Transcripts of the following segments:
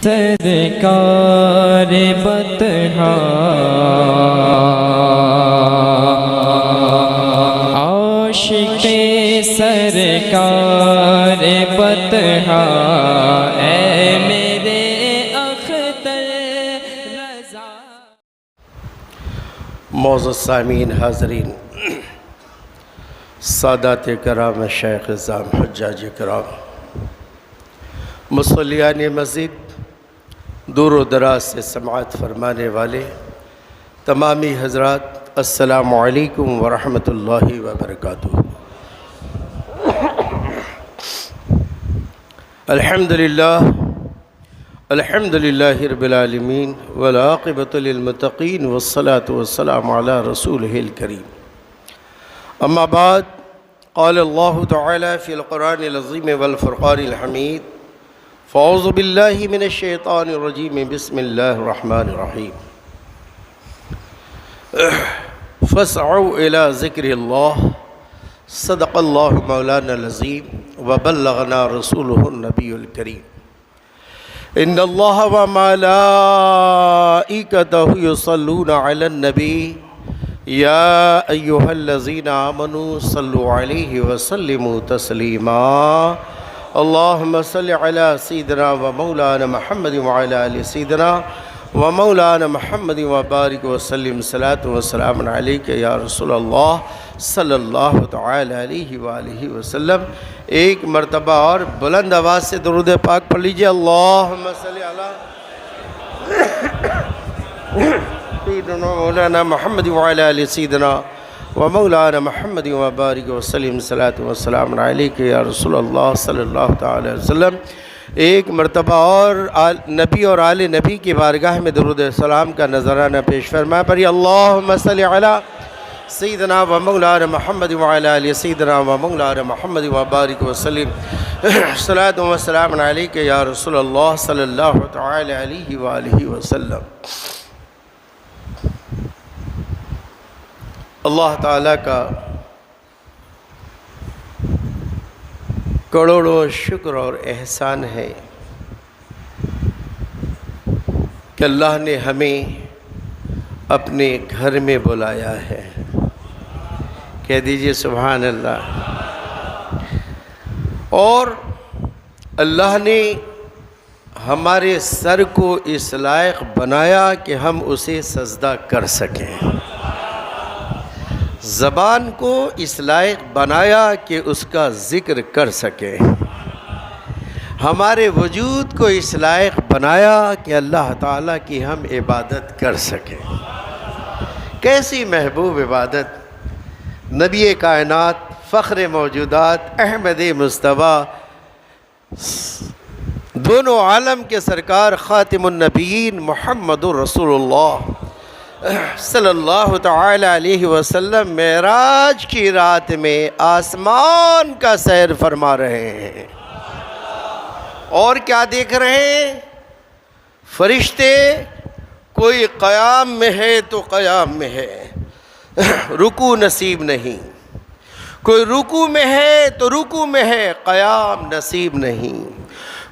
سرکار بطحا عاشق سرکار بطحا اے میرے اختر رضا۔ معزز سامعین، حاضرین، سادات کرام، شیخ اعظام، حجاج کرام، مصلیان مسجد، دور و دراز سے سماعت فرمانے والے تمامی حضرات، السلام علیکم ورحمۃ اللہ وبرکاتہ۔ الحمدللہ رب العالمین والعاقبۃ للمتقین والصلاة والسلام علی رسولہ الکریم۔ اما بعد، قال اللہ تعالی فی القرآن العظیم والفرقان الحمید، فاعوذ باللہ من الشیطان الرجیم، بسم اللہ الرحمن الرحیم۔ فاسعوا الی ذکر اللہ، صدق اللہ مولانا العظیم وبلغنا رسولہ النبی الکریم۔ ان اللہ وملائکتہ یصلون علی النبی یا ایہا الذین آمنوا صلوا علیہ وسلموا تسلیما۔ اللہم صل علی سیدنا و مولانا محمد وعلی آل سیدنا و مولانا محمد وبارک وسلم، صلاۃ و سلام علیک یا رسول اللہ صلی اللہ تعالی علیہ وآلہ وسلم۔ ایک مرتبہ اور بلند آواز سے درود پاک پڑھ لیجئے۔ اللہم صل علی سیدنا مولانا محمد وعلی آل سیدنا و مولانا محمد وبارک وسلم، صلاۃ و سلام علیک یا رسول اللہ صلی اللہ تعالی وسلم۔ ایک مرتبہ اور نبی اور آل نبی کی بارگاہ میں درود السلام کا نذرانہ پیش فرمائے پڑھی۔ اللہم صل علی سیدنا و مولانا محمد وعلی آل سیدنا و مولانا محمد وبارک وسلم، صلاۃ و سلام علیک یا رسول اللہ صلی اللہ تعالی علیہ وآلہ وسلم۔ اللہ تعالیٰ کا کروڑوں شکر اور احسان ہے کہ اللہ نے ہمیں اپنے گھر میں بلایا ہے۔ کہہ دیجئے سبحان اللہ۔ اور اللہ نے ہمارے سر کو اس لائق بنایا کہ ہم اسے سجدہ کر سکیں، زبان کو اس لائق بنایا کہ اس کا ذکر کر سکیں، ہمارے وجود کو اس لائق بنایا کہ اللہ تعالیٰ کی ہم عبادت کر سکیں۔ کیسی محبوب عبادت! نبی کائنات، فخر موجودات، احمد مصطفیٰ، دونوں عالم کے سرکار خاتم النبیین محمد رسول اللہ صلی اللہ تعالی علیہ وسلم معراج کی رات میں آسمان کا سیر فرما رہے ہیں، اور کیا دیکھ رہے ہیں؟ فرشتے کوئی قیام میں ہے تو قیام میں ہے، رکوع نصیب نہیں، کوئی رکوع میں ہے تو رکوع میں ہے، قیام نصیب نہیں،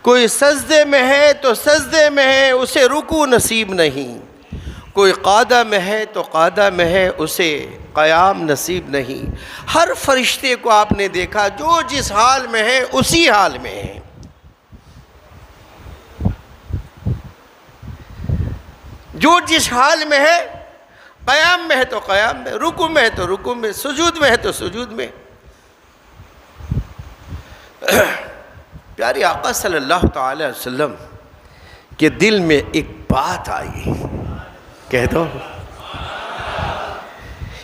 کوئی سجدے میں ہے تو سجدے میں ہے، اسے رکوع نصیب نہیں، کوئی قعدہ میں ہے تو قعدہ میں ہے، اسے قیام نصیب نہیں۔ ہر فرشتے کو آپ نے دیکھا جو جس حال میں ہے اسی حال میں ہے۔ جو جس حال میں ہے، قیام میں ہے تو قیام میں، رکوع میں ہے تو رکوع میں، سجود میں ہے تو سجود میں۔ پیارے آقا صلی اللہ تعالی وسلم کے دل میں ایک بات آئی، کہہ دو۔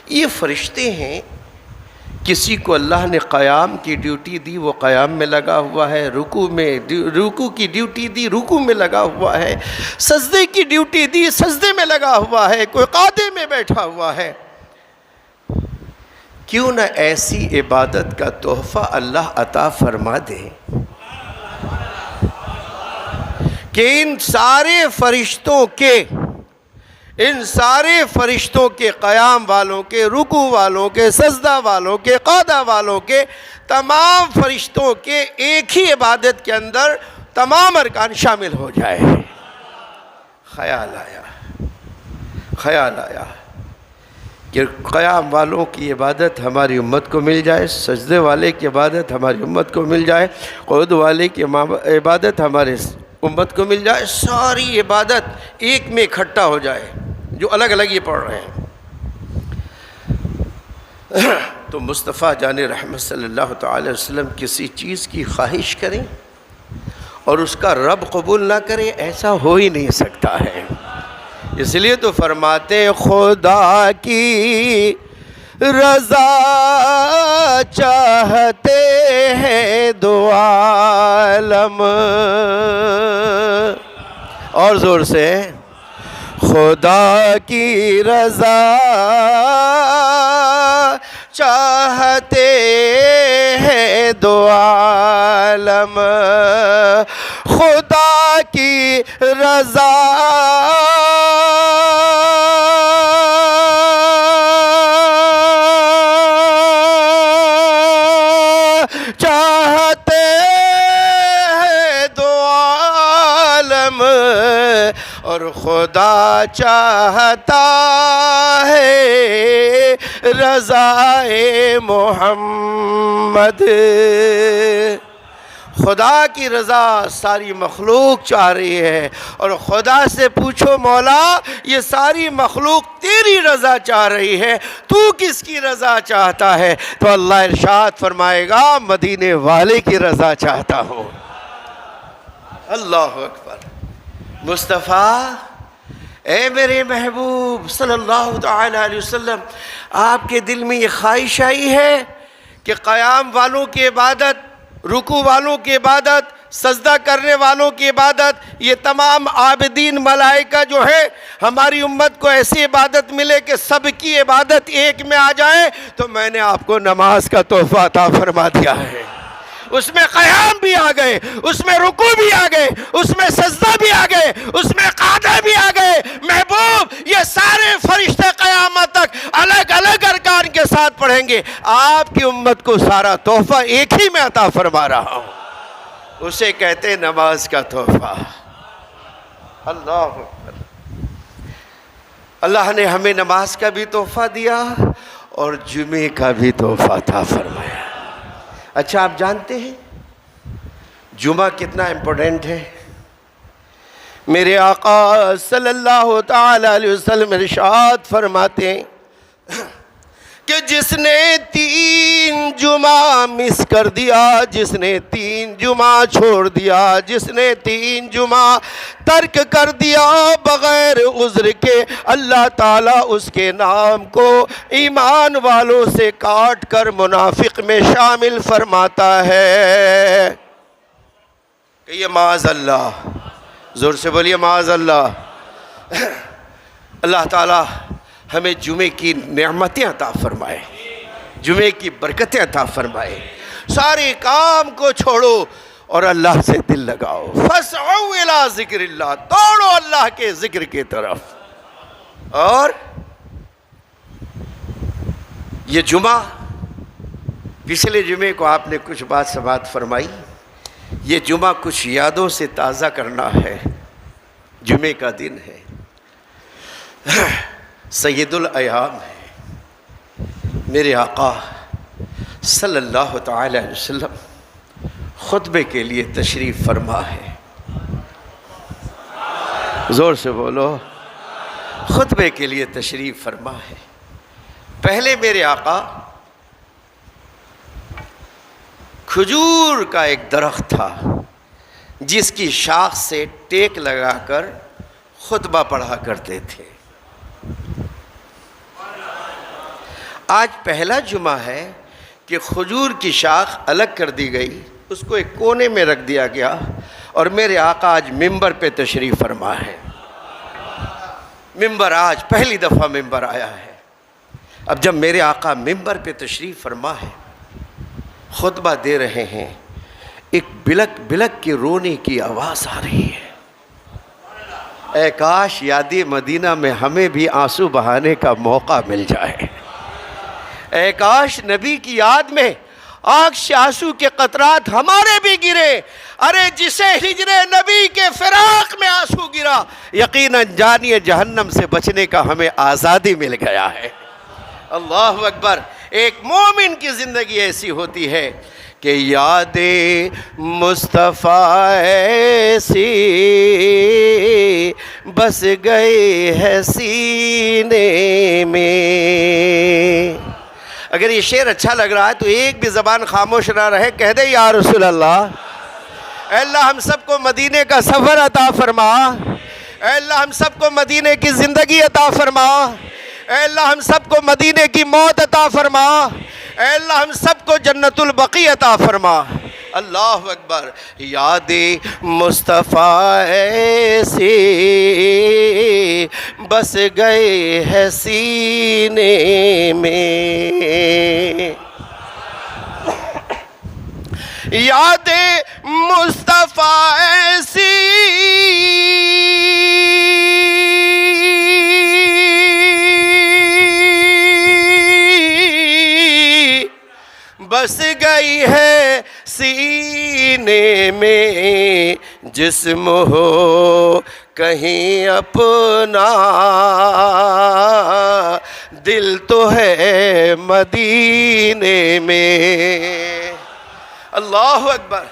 یہ فرشتے ہیں، کسی کو اللہ نے قیام کی ڈیوٹی دی وہ قیام میں لگا ہوا ہے، رکوع کی ڈیوٹی دی رکوع میں لگا ہوا ہے، سجدے کی ڈیوٹی دی سجدے میں لگا ہوا ہے، کوئی قعدے میں بیٹھا ہوا ہے۔ کیوں نہ ایسی عبادت کا تحفہ اللہ عطا فرما دے کہ ان سارے فرشتوں کے قیام والوں کے، رکوع والوں کے، سجدہ والوں کے، قعدہ والوں کے، تمام فرشتوں کے ایک ہی عبادت کے اندر تمام ارکان شامل ہو جائے۔ خیال آیا کہ قیام والوں کی عبادت ہماری امت کو مل جائے، سجدے والے کی عبادت ہماری امت کو مل جائے، قعود والے کی عبادت ہمارے امت کو مل جائے، ساری عبادت ایک میں اکٹھا ہو جائے جو الگ الگ یہ پڑھ رہے ہیں۔ تو مصطفیٰ جان رحمت صلی اللہ تعالی وسلم کسی چیز کی خواہش کریں اور اس کا رب قبول نہ کرے، ایسا ہو ہی نہیں سکتا ہے۔ اس لیے تو فرماتے ہیں خدا کی رضا چاہتے ہیں دو عالم، اور زور سے خدا کی رضا چاہتے ہیں دو عالم، خدا کی رضا چاہتے ہیں دو عالم، اور خدا چاہتا ہے رضائے محمد۔ خدا کی رضا ساری مخلوق چاہ رہی ہے، اور خدا سے پوچھو مولا یہ ساری مخلوق تیری رضا چاہ رہی ہے، تو کس کی رضا چاہتا ہے؟ تو اللہ ارشاد فرمائے گا مدینے والے کی رضا چاہتا ہوں۔ اللہ اکبر۔ مصطفیٰ اے میرے محبوب صلی اللہ تعالی علیہ وسلم، آپ کے دل میں یہ خواہش آئی ہے کہ قیام والوں کی عبادت، رکوع والوں کی عبادت، سجدہ کرنے والوں کی عبادت، یہ تمام عابدین ملائکہ جو ہے ہماری امت کو ایسی عبادت ملے کہ سب کی عبادت ایک میں آ جائے، تو میں نے آپ کو نماز کا تحفہ عطا فرما دیا ہے۔ اس میں قیام بھی آ گئے، اس میں رکوع بھی آ گئے، اس میں سجدہ بھی آ گئے، اس میں قعدہ بھی آ گئے۔ محبوب یہ سارے فرشتے قیامت تک الگ الگ ارکان کے ساتھ پڑھیں گے، آپ کی امت کو سارا تحفہ ایک ہی میں عطا فرما رہا ہوں، اسے کہتے ہیں نماز کا تحفہ۔ اللہ اکبر۔ اللہ نے ہمیں نماز کا بھی تحفہ دیا اور جمعے کا بھی تحفہ عطا فرمایا۔ اچھا آپ جانتے ہیں جمعہ کتنا امپورٹنٹ ہے؟ میرے آقا صلی اللہ تعالی علیہ وسلم ارشاد فرماتے ہیں کہ جس نے 3 جمعہ مس کر دیا، جس نے 3 جمعہ چھوڑ دیا، جس نے 3 جمعہ ترک کر دیا بغیر عذر کے، اللہ تعالیٰ اس کے نام کو ایمان والوں سے کاٹ کر منافق میں شامل فرماتا ہے۔ کہ یہ معاذ اللہ، زور سے بولیے معاذ اللہ۔ اللہ تعالیٰ ہمیں جمعے کی نعمتیں عطا فرمائے، جمعے کی برکتیں عطا فرمائے۔ سارے کام کو چھوڑو اور اللہ سے دل لگاؤ۔ فَاسْعَوْا إِلَىٰ ذِكْرِ اللَّهِ، دوڑو اللہ کے ذکر کی طرف۔ اور یہ جمعہ، پچھلے جمعے کو آپ نے کچھ بات سماعت فرمائی، یہ جمعہ کچھ یادوں سے تازہ کرنا ہے۔ جمعے کا دن ہے، سید الایام ہے، میرے آقا صلی اللہ تعالی علیہ وسلم خطبے کے لیے تشریف فرما ہے۔ زور سے بولو، خطبے کے لیے تشریف فرما ہے۔ پہلے میرے آقا کھجور کا ایک درخت تھا جس کی شاخ سے ٹیک لگا کر خطبہ پڑھا کرتے تھے۔ آج پہلا جمعہ ہے کہ کھجور کی شاخ الگ کر دی گئی، اس کو ایک کونے میں رکھ دیا گیا، اور میرے آقا آج ممبر پہ تشریف فرما ہے۔ ممبر آج پہلی دفعہ ممبر آیا ہے۔ اب جب میرے آقا ممبر پہ تشریف فرما ہے، خطبہ دے رہے ہیں، ایک بلک بلک کے رونے کی آواز آ رہی ہے۔ اے کاش یادِ مدینہ میں ہمیں بھی آنسو بہانے کا موقع مل جائے۔ اے کاش نبی کی یاد میں آنکھ سے آنسو کے قطرات ہمارے بھی گرے۔ ارے جسے ہجر نبی کے فراق میں آنسو گرا میرا یقیناً جانی جہنم سے بچنے کا ہمیں آزادی مل گیا ہے۔ اللہ اکبر۔ ایک مومن کی زندگی ایسی ہوتی ہے کہ یاد مصطفیٰ ایسی بس گئی ہے سینے میں۔ اگر یہ شعر اچھا لگ رہا ہے تو ایک بھی زبان خاموش نہ رہے، کہہ دے یا رسول اللہ۔ اے اللہ ہم سب کو مدینے کا سفر عطا فرما، اے اللہ ہم سب کو مدینے کی زندگی عطا فرما، اے اللہ ہم سب کو مدینے کی موت عطا فرما، اے اللہ ہم سب کو جنت البقیع عطا فرما۔ اللہ اکبر۔ یاد مصطفیٰ ایسی بس گئے ہے سینے میں، یاد مصطفیٰ ایسی بس گئی ہے سینے میں، جسم ہو کہیں اپنا دل تو ہے مدینے میں۔ اللہ اکبر۔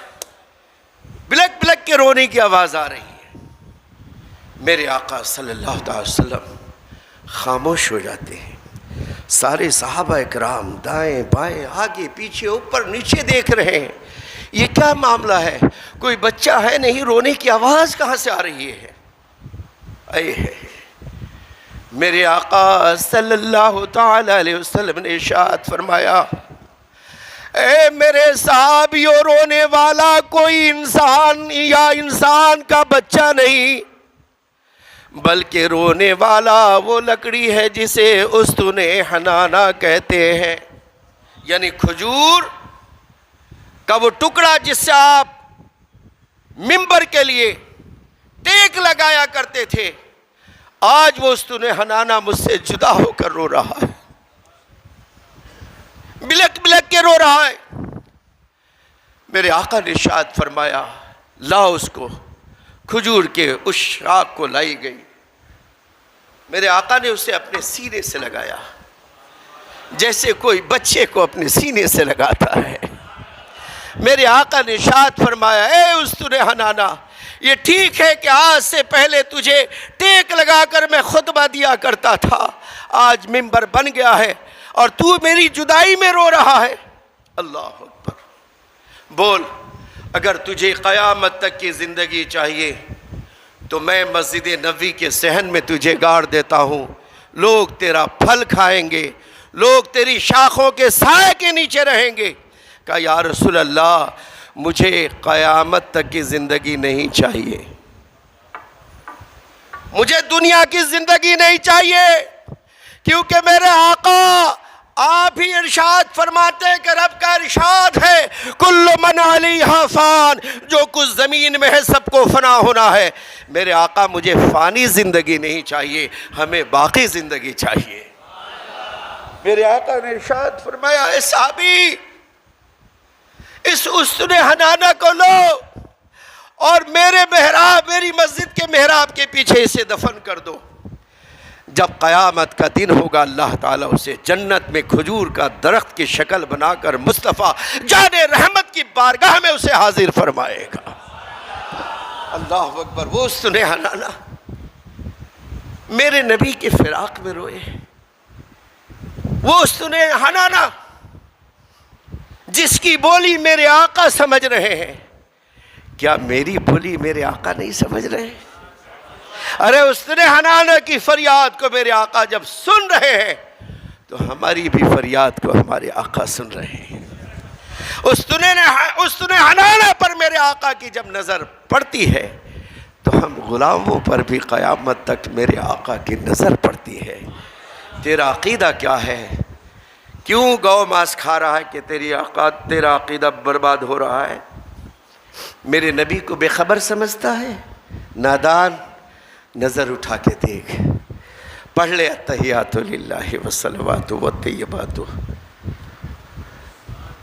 بلک بلک کے رونے کی آواز آ رہی ہے۔ میرے آقا صلی اللہ تعالی وسلم خاموش ہو جاتے ہیں۔ سارے صحابہ اکرام دائیں بائیں آگے پیچھے اوپر نیچے دیکھ رہے ہیں، یہ کیا معاملہ ہے؟ کوئی بچہ ہے نہیں، رونے کی آواز کہاں سے آ رہی ہے؟ اے میرے آقا صلی اللہ تعالی علیہ وسلم نے ارشاد فرمایا، اے میرے صحابیوں، رونے والا کوئی انسان یا انسان کا بچہ نہیں، بلکہ رونے والا وہ لکڑی ہے جسے استون حنانہ کہتے ہیں، یعنی کھجور کا وہ ٹکڑا جس سے آپ ممبر کے لیے ٹیک لگایا کرتے تھے، آج وہ استون حنانہ مجھ سے جدا ہو کر رو رہا ہے، بلک بلک کے رو رہا ہے۔ میرے آقا نے ارشاد فرمایا، لاؤ اس کو۔ کھجور کے اس شاخ کو لائی گئی، میرے آقا نے اسے اپنے سینے سے لگایا جیسے کوئی بچے کو اپنے سینے سے لگاتا ہے۔ میرے آقا نے ارشاد فرمایا، اے استون حنانہ، یہ ٹھیک ہے کہ آج سے پہلے تجھے ٹیک لگا کر میں خطبہ دیا کرتا تھا، آج ممبر بن گیا ہے اور تو میری جدائی میں رو رہا ہے۔ اللہ اکبر۔ بول، اگر تجھے قیامت تک کی زندگی چاہیے تو میں مسجد نبوی کے صحن میں تجھے گاڑ دیتا ہوں، لوگ تیرا پھل کھائیں گے، لوگ تیری شاخوں کے سائے کے نیچے رہیں گے۔ کہا یا رسول اللہ، مجھے قیامت تک کی زندگی نہیں چاہیے، مجھے دنیا کی زندگی نہیں چاہیے، کیونکہ میرے آقا آپ ہی ارشاد فرماتے ہیں کہ رب کا ارشاد ہے، کل من علیہا فان، جو کچھ زمین میں ہے سب کو فنا ہونا ہے۔ میرے آقا مجھے فانی زندگی نہیں چاہیے، ہمیں باقی زندگی چاہیے۔ میرے آقا نے ارشاد فرمایا، اے صحابی، اس استون حنانہ کو لو اور میرے محراب، میری مسجد کے محراب کے پیچھے اسے دفن کر دو، جب قیامت کا دن ہوگا اللہ تعالیٰ اسے جنت میں کھجور کا درخت کی شکل بنا کر مصطفیٰ جان رحمت کی بارگاہ میں اسے حاضر فرمائے گا۔ اللہ اکبر۔ وہ استون حنانہ میرے نبی کے فراق میں روئے، وہ استون حنانہ جس کی بولی میرے آقا سمجھ رہے ہیں، کیا میری بولی میرے آقا نہیں سمجھ رہے ہیں؟ ارے استون حنانہ کی فریاد کو میرے آقا جب سن رہے ہیں تو ہماری بھی فریاد کو ہمارے آقا سن رہے ہیں۔ استون حنانہ پر میرے آقا کی جب نظر پڑتی ہے تو ہم غلاموں پر بھی قیامت تک میرے آقا کی نظر پڑتی ہے۔ تیرا عقیدہ کیا ہے؟ کیوں گو ماس کھا رہا ہے کہ تیرا عقیدہ برباد ہو رہا ہے؟ میرے نبی کو بے خبر سمجھتا ہے؟ نادان، نظر اٹھا کے دیکھ، پڑھ لے التحیات للہ والصلوات والطیبات۔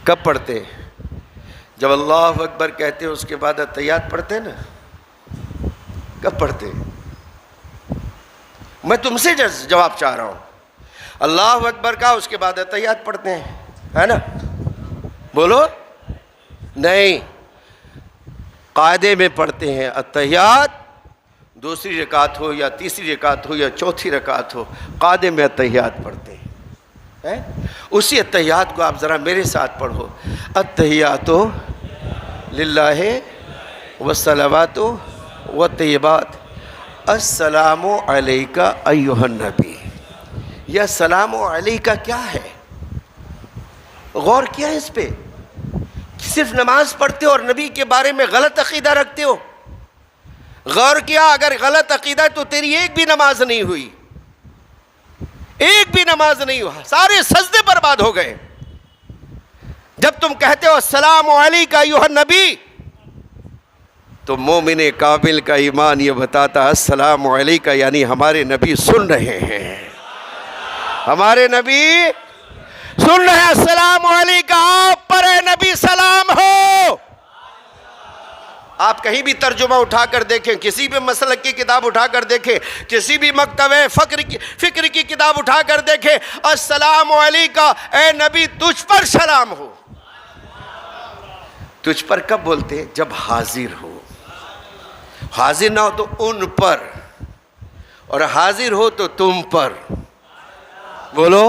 کب پڑھتے؟ جب اللہ اکبر کہتے ہیں اس کے بعد التحیات پڑھتے نا؟ کب پڑھتے؟ میں تم سے جواب چاہ رہا ہوں. اللہ اکبر کا اس کے بعد اتحیات پڑھتے ہیں, ہے نا؟ بولو. نہیں, قاعدے میں پڑھتے ہیں اتحیات, دوسری رکعت ہو یا تیسری رکعت ہو یا چوتھی رکعت ہو, قاعدے میں اتحیات پڑھتے ہیں. اسی اتحیات کو آپ ذرا میرے ساتھ پڑھو. التحیات للہ والصلوات والطیبات السلام علیک ایھا النبی. یہ السلام علیک کیا ہے؟ غور کیا ہے اس پہ؟ صرف نماز پڑھتے ہو اور نبی کے بارے میں غلط عقیدہ رکھتے ہو. غور کیا, اگر غلط عقیدہ ہے تو تیری ایک بھی نماز نہیں ہوئی, ایک بھی نماز نہیں ہوا, سارے سجدے برباد ہو گئے. جب تم کہتے ہو السلام علیک ایھا النبی, تو مومن کامل کا ایمان یہ بتاتا السلام علیک یعنی ہمارے نبی سن رہے ہیں, ہمارے نبی سن رہے ہیں. السلام علیک, آپ پر اے نبی سلام ہو. آپ کہیں بھی ترجمہ اٹھا کر دیکھیں, کسی بھی مسلک کی کتاب اٹھا کر دیکھیں, کسی بھی مکتب فکر کی کتاب اٹھا کر دیکھیں, السلام علیک اے نبی تجھ پر سلام ہو. تجھ پر کب بولتے؟ جب حاضر ہو. حاضر نہ ہو تو ان پر, اور حاضر ہو تو تم پر. بولو.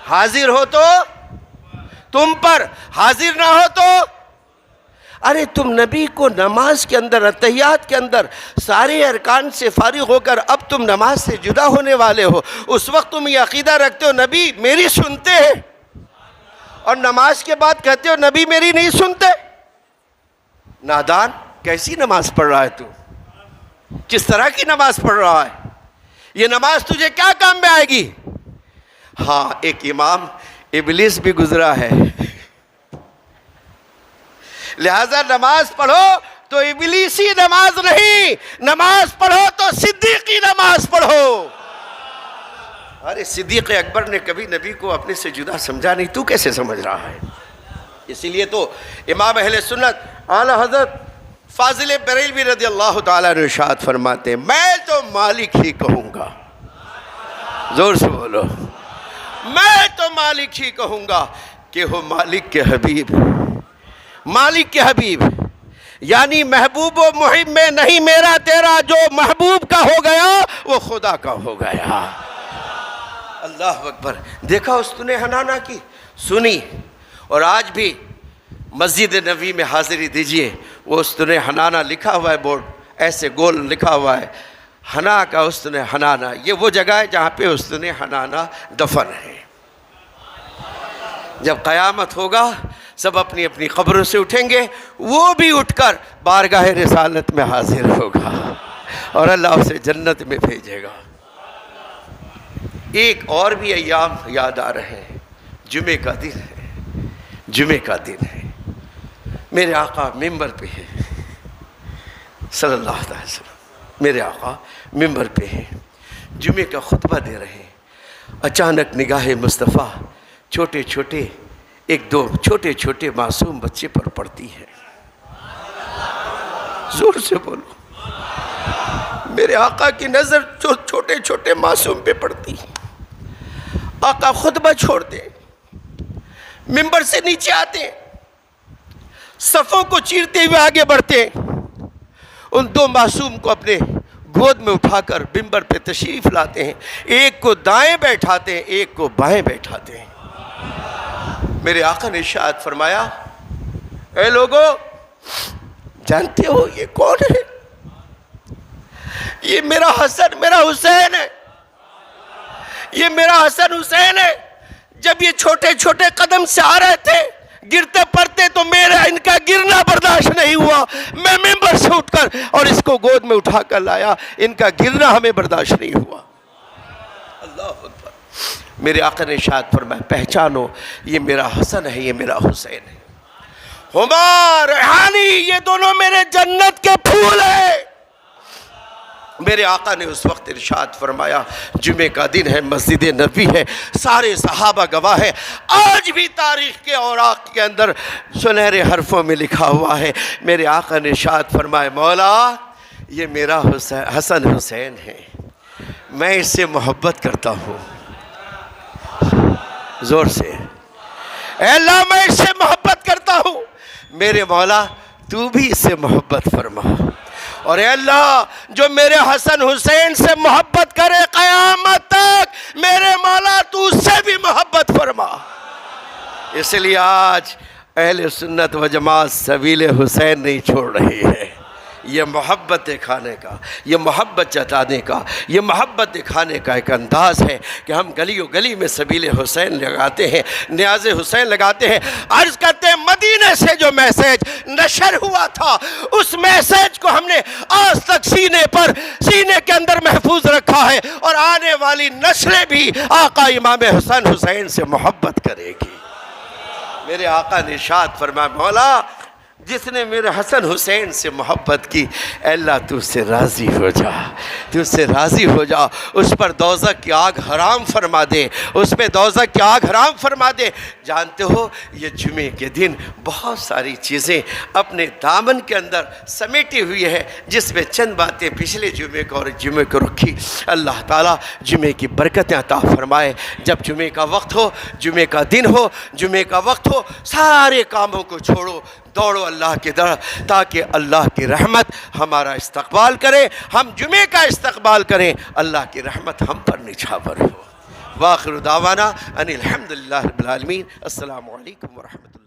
حاضر ہو تو تم پر, حاضر نہ ہو تو. ارے تم نبی کو نماز کے اندر, اتحیات کے اندر سارے ارکان سے فارغ ہو کر اب تم نماز سے جدا ہونے والے ہو, اس وقت تم یہ عقیدہ رکھتے ہو نبی میری سنتے ہیں, اور نماز کے بعد کہتے ہو نبی میری نہیں سنتے. نادان, کیسی نماز پڑھ رہا ہے تو؟ کس طرح کی نماز پڑھ رہا ہے؟ یہ نماز تجھے کیا کام میں آئے گی؟ ہاں, ایک امام ابلیس بھی گزرا ہے, لہذا نماز پڑھو تو ابلیسی نماز نہیں, نماز پڑھو تو صدیقی نماز پڑھو. ارے صدیق اکبر نے کبھی نبی کو اپنے سے جدا سمجھا نہیں, تو کیسے سمجھ رہا ہے؟ اسی لیے تو امام اہل سنت اعلیٰ حضرت فاضل بریلوی رضی اللہ تعالیٰ عنہ ارشاد فرماتے ہیں, میں تو مالک ہی کہوں گا. زور سے بولو. میں تو مالک ہی کہوں گا کہ ہو مالک کے حبیب. مالک کے حبیب یعنی محبوب و محب میں نہیں میرا تیرا, جو محبوب کا ہو گیا وہ خدا کا ہو گیا. اللہ اکبر. دیکھا استن حنانہ کی, سنی, اور آج بھی مسجد نبوی میں حاضری دیجئے, وہ استن حنانہ لکھا ہوا ہے, بورڈ ایسے گول لکھا ہوا ہے, حنا کا استن حنانہ. یہ وہ جگہ ہے جہاں پہ استن حنانہ دفن ہے. جب قیامت ہوگا سب اپنی اپنی قبروں سے اٹھیں گے, وہ بھی اٹھ کر بارگاہ رسالت میں حاضر ہوگا اور اللہ اسے جنت میں بھیجے گا. ایک اور بھی ایام یاد آ رہے ہیں, جمعے کا دن ہے, جمعے کا دن ہے. میرے آقا ممبر پہ ہے صلی اللہ علیہ وسلم, میرے آقا ممبر پہ ہیں, جمعے کا خطبہ دے رہے ہیں. اچانک نگاہ مصطفیٰ چھوٹے چھوٹے معصوم بچے پر پڑتی ہے. زور سے بولو. میرے آقا کی نظر چھوٹے معصوم پہ پڑتی ہے. آقا خطبہ چھوڑتے, ممبر سے نیچے آتے, صفوں کو چیرتے ہوئے آگے بڑھتے, ان دو معصوم کو اپنے گود میں اٹھا کر ممبر پہ تشریف لاتے ہیں. ایک کو دائیں بیٹھاتے ہیں, ایک کو بائیں بیٹھاتے ہیں. میرے آقا نے ارشاد فرمایا, اے لوگو جانتے ہو یہ کون ہے؟ یہ میرا حسن میرا حسین ہے, یہ میرا حسن حسین ہے. جب یہ چھوٹے قدم سے آ رہے تھے, گرتے پڑتے تو میرا ان کا گرنا برداشت نہیں ہوا, میں ممبر سے اٹھ کر اور اس کو گود میں اٹھا کر لایا, ان کا گرنا ہمیں برداشت نہیں ہوا. اللہ اکبر. میرے آقا نے ارشاد فرمایا, پہچانو یہ میرا حسن ہے, یہ میرا حسین ہے. ہما ریحانی, یہ دونوں میرے جنت کے پھول ہیں. میرے آقا نے اس وقت ارشاد فرمایا, جمعے کا دن ہے, مسجد نبوی ہے, سارے صحابہ گواہ ہیں. آج بھی تاریخ کے اوراق کے اندر سنہرے حرفوں میں لکھا ہوا ہے. میرے آقا نے ارشاد فرمایا, مولا یہ میرا حسن حسین ہے, میں اس سے محبت کرتا ہوں. زور سے اے اللہ میں اس سے محبت کرتا ہوں. میرے مولا تو بھی اس سے محبت فرما. اور اے اللہ جو میرے حسن حسین سے محبت کرے قیامت تک میرے مولا تو اس سے بھی محبت فرما. اس لیے آج اہل سنت و جماعت سبیل حسین نہیں چھوڑ رہی ہے. یہ محبت دکھانے کا، یہ محبت جتانے کا، یہ محبت دکھانے کا ایک انداز ہے کہ ہم گلی و گلی میں سبیل حسین لگاتے ہیں، نیاز حسین لگاتے ہیں. عرض کرتے ہیں مدینے سے جو میسیج نشر ہوا تھا اس میسیج کو ہم نے آج تک سینے کے اندر محفوظ رکھا ہے، اور آنے والی نسلیں بھی آقا امام حسن حسین سے محبت کرے گی. میرے آقا نے ارشاد فرمایا مولا جس نے میرے حسن حسین سے محبت کی اے اللہ تو اس سے راضی ہو جا، تو اس سے راضی ہو جا. اس پر دوزخ کی آگ حرام فرما دے، اس پہ دوزخ کی آگ حرام فرما دے. جانتے ہو یہ جمعے کے دن بہت ساری چیزیں اپنے دامن کے اندر سمیٹی ہوئی ہے، جس میں چند باتیں پچھلے جمعے کو اور جمعے کو رکھی. اللہ تعالیٰ جمعے کی برکتیں عطا فرمائے. جب جمعے کا وقت ہو، جمعے کا دن ہو، جمعے کا وقت ہو، سارے کاموں کو چھوڑو، دوڑو اللہ کی طرف تاکہ اللہ کی رحمت ہمارا استقبال کرے، ہم جمعے کا استقبال کریں، اللہ کی رحمت ہم پر نچھاور ہو. وآخر دعوانا ان الحمدللہ رب العالمین. السلام علیکم ورحمۃ اللہ.